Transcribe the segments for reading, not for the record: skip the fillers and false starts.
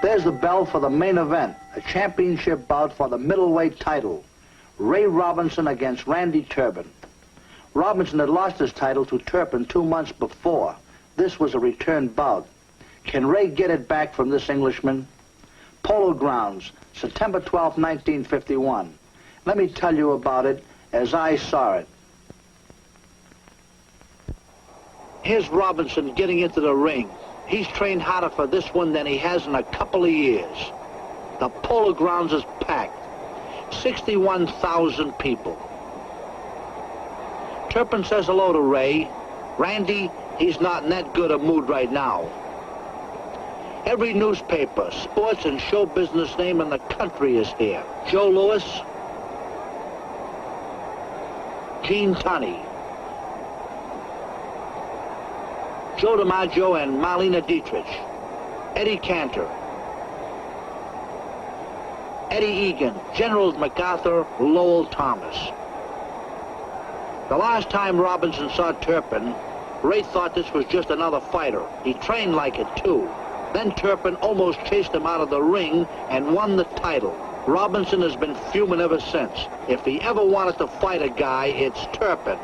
There's the bell for the main event, a championship bout for the middleweight title. Ray Robinson against Randy Turpin. Robinson had lost his title to Turpin 2 months before. This was a return bout. Can Ray get it back from this Englishman? Polo Grounds, September 12, 1951. Let me tell you about it as I saw it. Here's Robinson getting into the ring. He's trained harder for this one than he has in a couple of years. The Polo Grounds is packed. 61,000 people. Turpin says hello to Ray. Randy, he's not in that good a mood right now. Every newspaper, sports, and show business name in the country is here. Joe Louis, Gene Tunney, Joe DiMaggio and Marlena Dietrich, Eddie Cantor, Eddie Egan, Generals MacArthur, Lowell Thomas. The last time Robinson saw Turpin, Ray thought this was just another fighter. He trained like it, too. Then Turpin almost chased him out of the ring and won the title. Robinson has been fuming ever since. If he ever wanted to fight a guy, it's Turpin.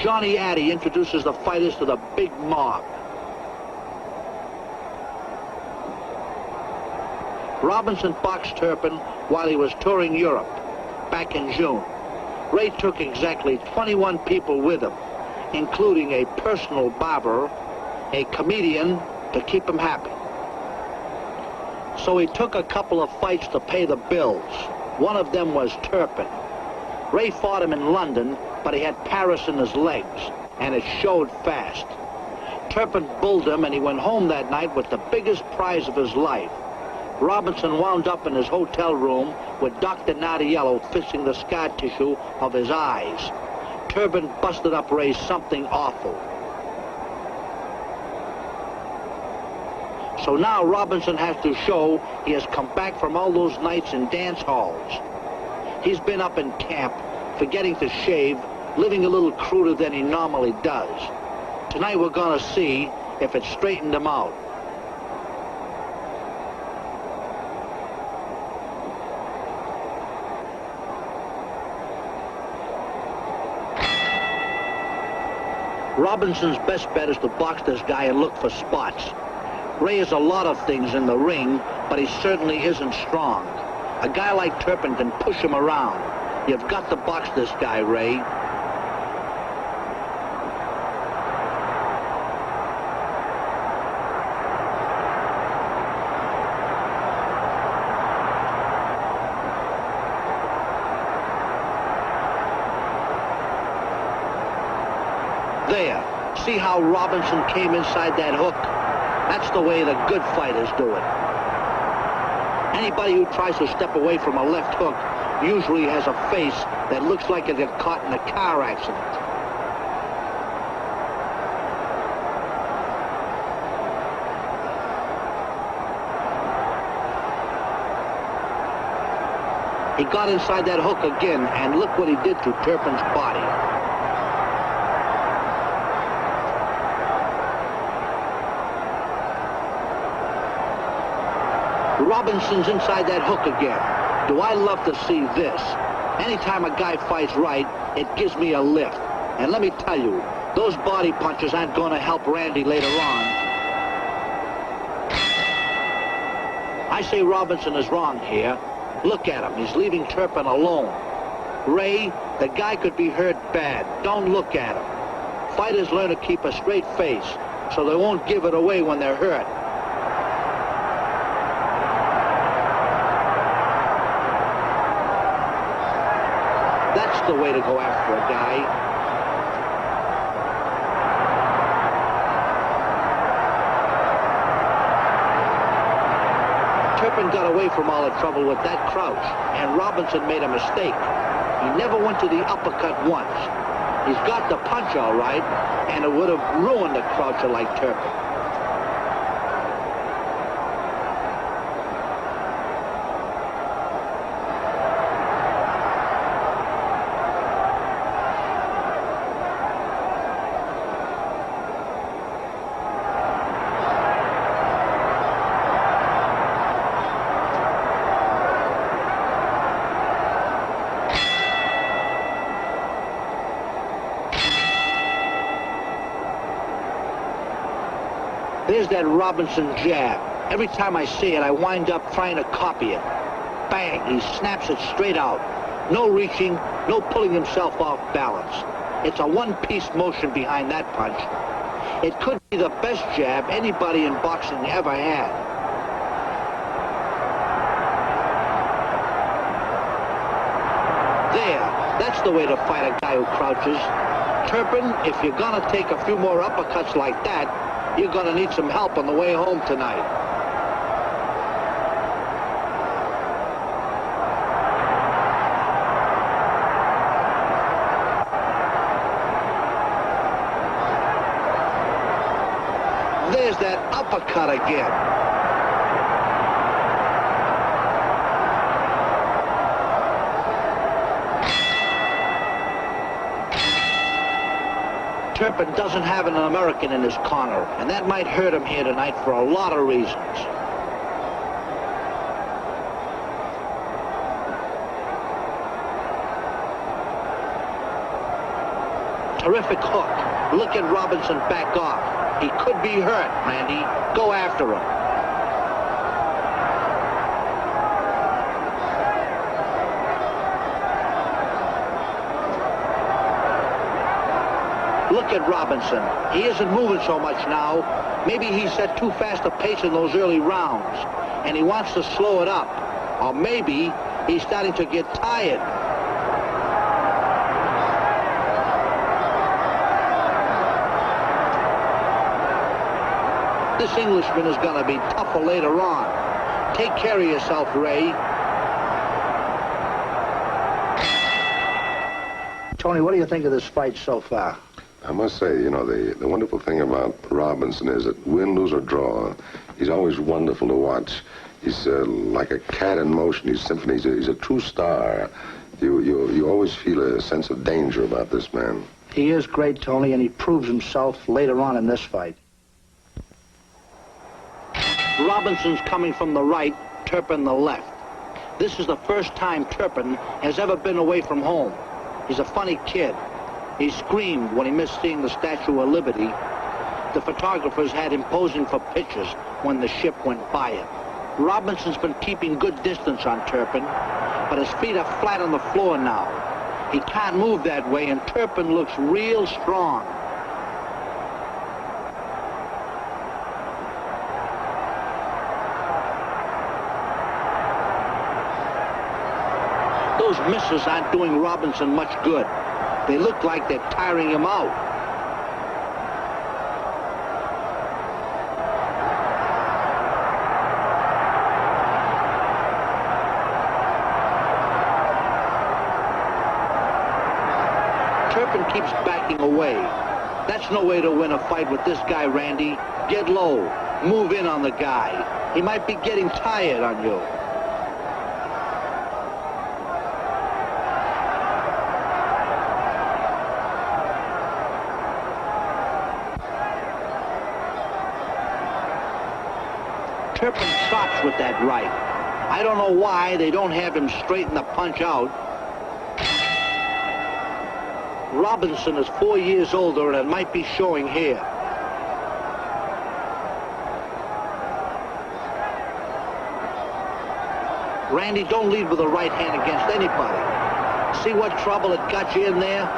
Johnny Addy introduces the fighters to the big mob. Robinson boxed Turpin while he was touring Europe back in June. Ray took exactly 21 people with him, including a personal barber, a comedian to keep him happy. So he took a couple of fights to pay the bills. One of them was Turpin. Ray fought him in London, but he had Paris in his legs, and it showed fast. Turpin bulled him, and he went home that night with the biggest prize of his life. Robinson wound up in his hotel room with Dr. Nardiello fixing the scar tissue of his eyes. Turpin busted up Ray something awful. So now Robinson has to show he has come back from all those nights in dance halls. He's been up in camp, forgetting to shave, living a little cruder than he normally does. Tonight we're going to see if it straightened him out. Robinson's best bet is to box this guy and look for spots. Ray is a lot of things in the ring, but he certainly isn't strong. A guy like Turpin can push him around. You've got to box this guy, Ray. There. See how Robinson came inside that hook? That's the way the good fighters do it. Anybody who tries to step away from a left hook usually has a face that looks like it got caught in a car accident. He got inside that hook again, and look what he did to Turpin's body. Robinson's inside that hook again. Do I love to see this? Anytime a guy fights right, it gives me a lift. And let me tell you, those body punches aren't going to help Randy later on. I say Robinson is wrong here. Look at him. He's leaving Turpin alone. Ray, the guy could be hurt bad. Don't look at him. Fighters learn to keep a straight face, so they won't give it away when they're hurt. That's the way to go after a guy. Turpin got away from all the trouble with that crouch, and Robinson made a mistake. He never went to the uppercut once. He's got the punch all right, and it would have ruined a croucher like Turpin. There's that Robinson jab. Every time I see it, I wind up trying to copy it. Bang! He snaps it straight out. No reaching, no pulling himself off balance. It's a one-piece motion behind that punch. It could be the best jab anybody in boxing ever had. There, that's the way to fight a guy who crouches. Turpin, if you're gonna take a few more uppercuts like that, you're gonna need some help on the way home tonight. There's that uppercut again. Turpin doesn't have an American in his corner, and that might hurt him here tonight for a lot of reasons. Terrific hook. Look at Robinson back off. He could be hurt, Randy. Go after him. Look at Robinson. He isn't moving so much now. Maybe he set too fast a pace in those early rounds, and he wants to slow it up. Or maybe he's starting to get tired. This Englishman is going to be tougher later on. Take care of yourself, Ray. Tony, what do you think of this fight so far? I must say, you know, the wonderful thing about Robinson is that win, lose, or draw, he's always wonderful to watch. He's like a cat in motion. He's symphony. He's a true star. You always feel a sense of danger about this man. He is great, Tony, and he proves himself later on in this fight. Robinson's coming from the right, Turpin the left. This is the first time Turpin has ever been away from home. He's a funny kid. He screamed when he missed seeing the Statue of Liberty. The photographers had him posing for pictures when the ship went by him. Robinson's been keeping good distance on Turpin, but his feet are flat on the floor now. He can't move that way, and Turpin looks real strong. Those misses aren't doing Robinson much good. They look like they're tiring him out. Turpin keeps backing away. That's no way to win a fight with this guy, Randy. Get low. Move in on the guy. He might be getting tired on you. Turpin chops with that right. I don't know why they don't have him straighten the punch out. Robinson is 4 years older, and it might be showing here. Randy, don't lead with the right hand against anybody. See what trouble it got you in there?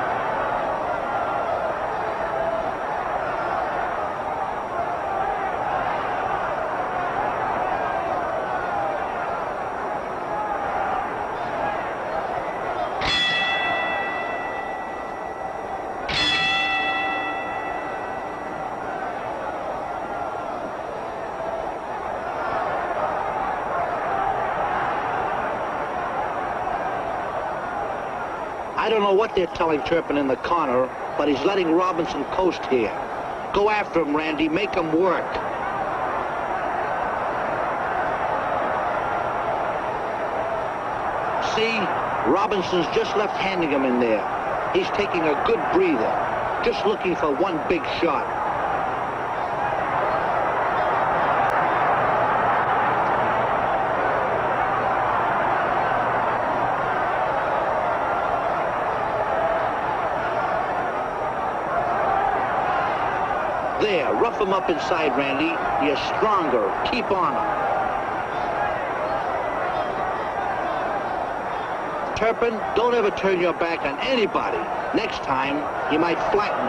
I don't know what they're telling Turpin in the corner, but he's letting Robinson coast here. Go after him, Randy. Make him work. See? Robinson's just left-handing him in there. He's taking a good breather, just looking for one big shot. There, There, rough him up inside, Randy. You're stronger. Keep on him. Turpin, don't ever turn your back on anybody. Next time, he might flatten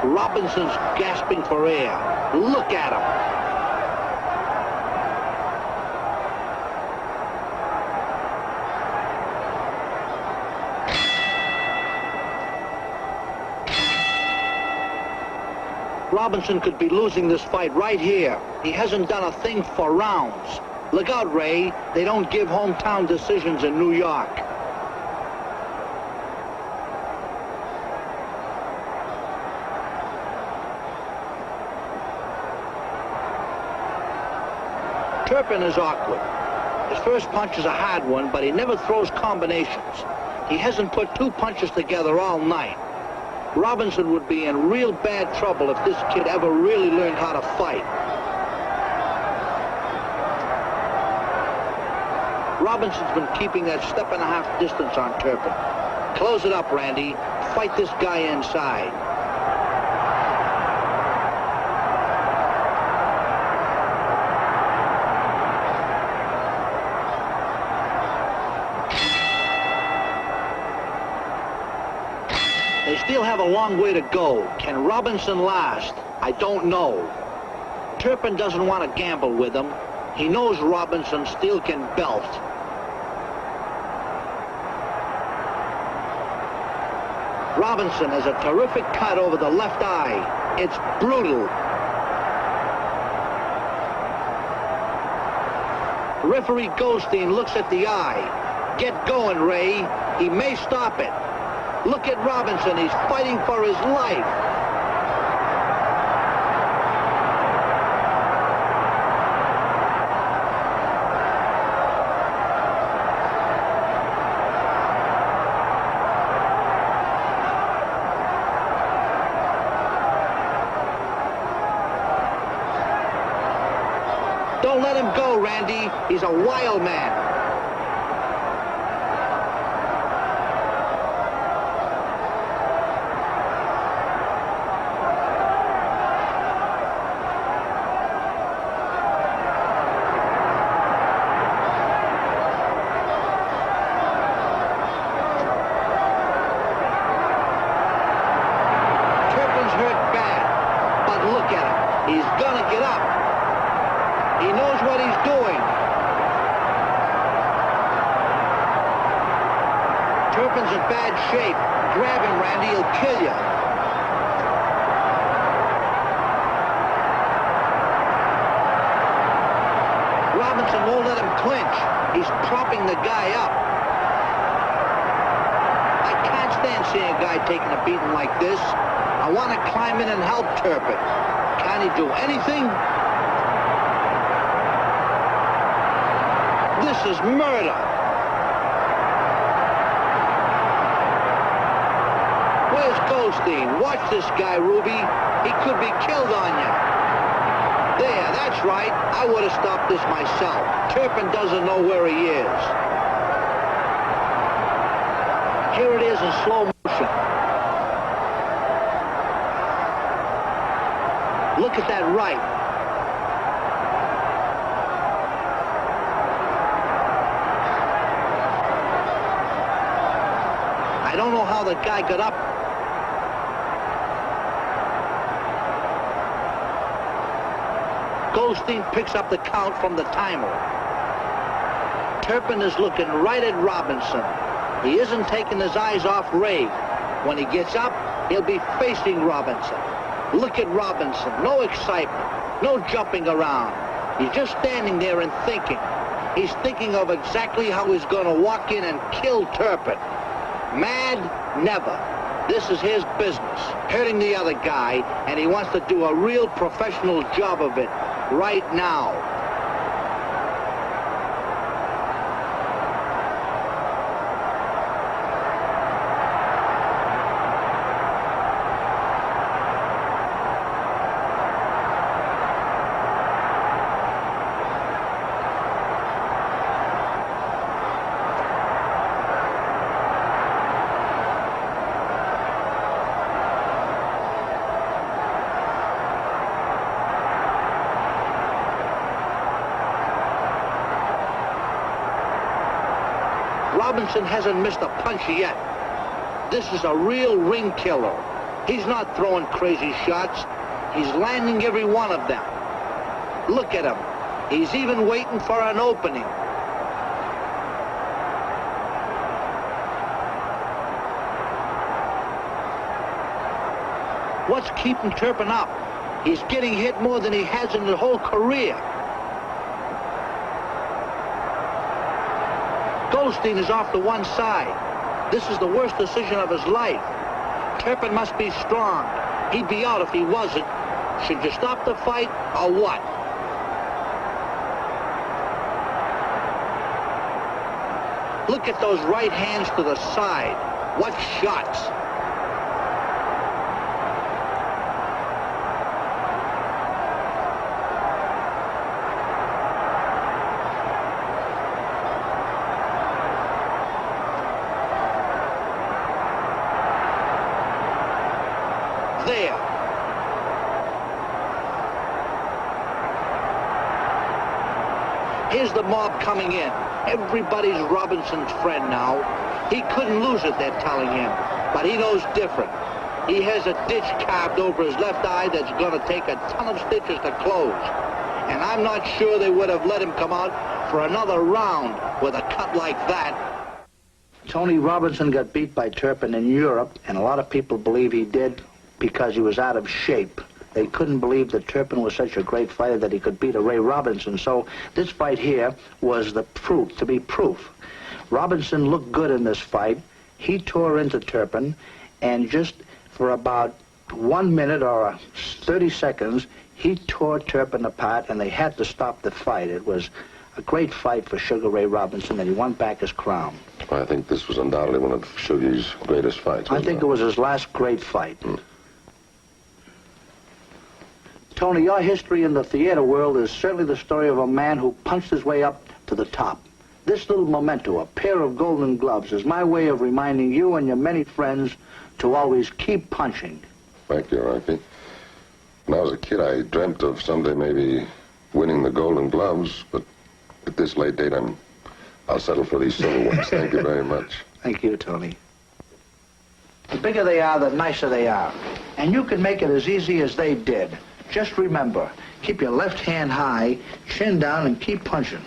you. Robinson's gasping for air. Look at him. Robinson could be losing this fight right here. He hasn't done a thing for rounds. Look out, Ray. They don't give hometown decisions in New York. Turpin is awkward. His first punch is a hard one, but he never throws combinations. He hasn't put two punches together all night. Robinson would be in real bad trouble if this kid ever really learned how to fight. Robinson's been keeping that step-and-a-half distance on Turpin. Close it up, Randy. Fight this guy inside. They still have a long way to go. Can Robinson last? I don't know. Turpin doesn't want to gamble with him. He knows Robinson still can belt. Robinson has a terrific cut over the left eye. It's brutal. Referee Goldstein looks at the eye. Get going, Ray. He may stop it. Look at Robinson. He's fighting for his life. Don't let him go, Randy. He's a wild man. Turpin's hurt bad, but look at him. He's gonna get up. He knows what he's doing. Turpin's in bad shape. Grab him, Randy. He'll kill you. Robinson won't let him clinch. He's propping the guy up. I can't stand seeing a guy taking a beating like this. I want to climb in and help Turpin. Can he do anything? This is murder. Where's Goldstein? Watch this guy, Ruby. He could be killed on you. There, that's right. I would have stopped this myself. Turpin doesn't know where he is. Here it is in slow motion. Look at that right. I don't know how the guy got up. Goldstein picks up the count from the timer. Turpin is looking right at Robinson. He isn't taking his eyes off Ray. When he gets up, he'll be facing Robinson. Look at Robinson. No excitement. No jumping around. He's just standing there and thinking. He's thinking of exactly how he's going to walk in and kill Turpin. Mad? Never. This is his business, hurting the other guy, and he wants to do a real professional job of it right now. Robinson hasn't missed a punch yet. This is a real ring killer. He's not throwing crazy shots. He's landing every one of them. Look at him. He's even waiting for an opening. What's keeping Turpin up? He's getting hit more than he has in his whole career. Goldstein is off to one side. This is the worst decision of his life. Turpin must be strong. He'd be out if he wasn't. Should you stop the fight or what? Look at those right hands to the side. What shots! There. Here's the mob coming in. Everybody's Robinson's friend now. He couldn't lose it, they're telling him. But he knows different. He has a ditch carved over his left eye that's going to take a ton of stitches to close. And I'm not sure they would have let him come out for another round with a cut like that. Tony Robinson got beat by Turpin in Europe, and a lot of people believe he did because he was out of shape. They couldn't believe that Turpin was such a great fighter that he could beat a Ray Robinson. So this fight here was the proof, to be proof. Robinson looked good in this fight. He tore into Turpin, and just for about 1 minute or 30 seconds, he tore Turpin apart, and they had to stop the fight. It was a great fight for Sugar Ray Robinson, and he won back his crown. I think this was undoubtedly one of Sugar's greatest fights. I think it was his last great fight. Tony, your history in the theater world is certainly the story of a man who punched his way up to the top. This little memento, a pair of golden gloves, is my way of reminding you and your many friends to always keep punching. Thank you, Rocky. When I was a kid, I dreamt of someday maybe winning the golden gloves, but at this late date, I'll settle for these silver ones. Thank you very much. Thank you, Tony. The bigger they are, the nicer they are. And you can make it as easy as they did. Just remember, keep your left hand high, chin down, and keep punching.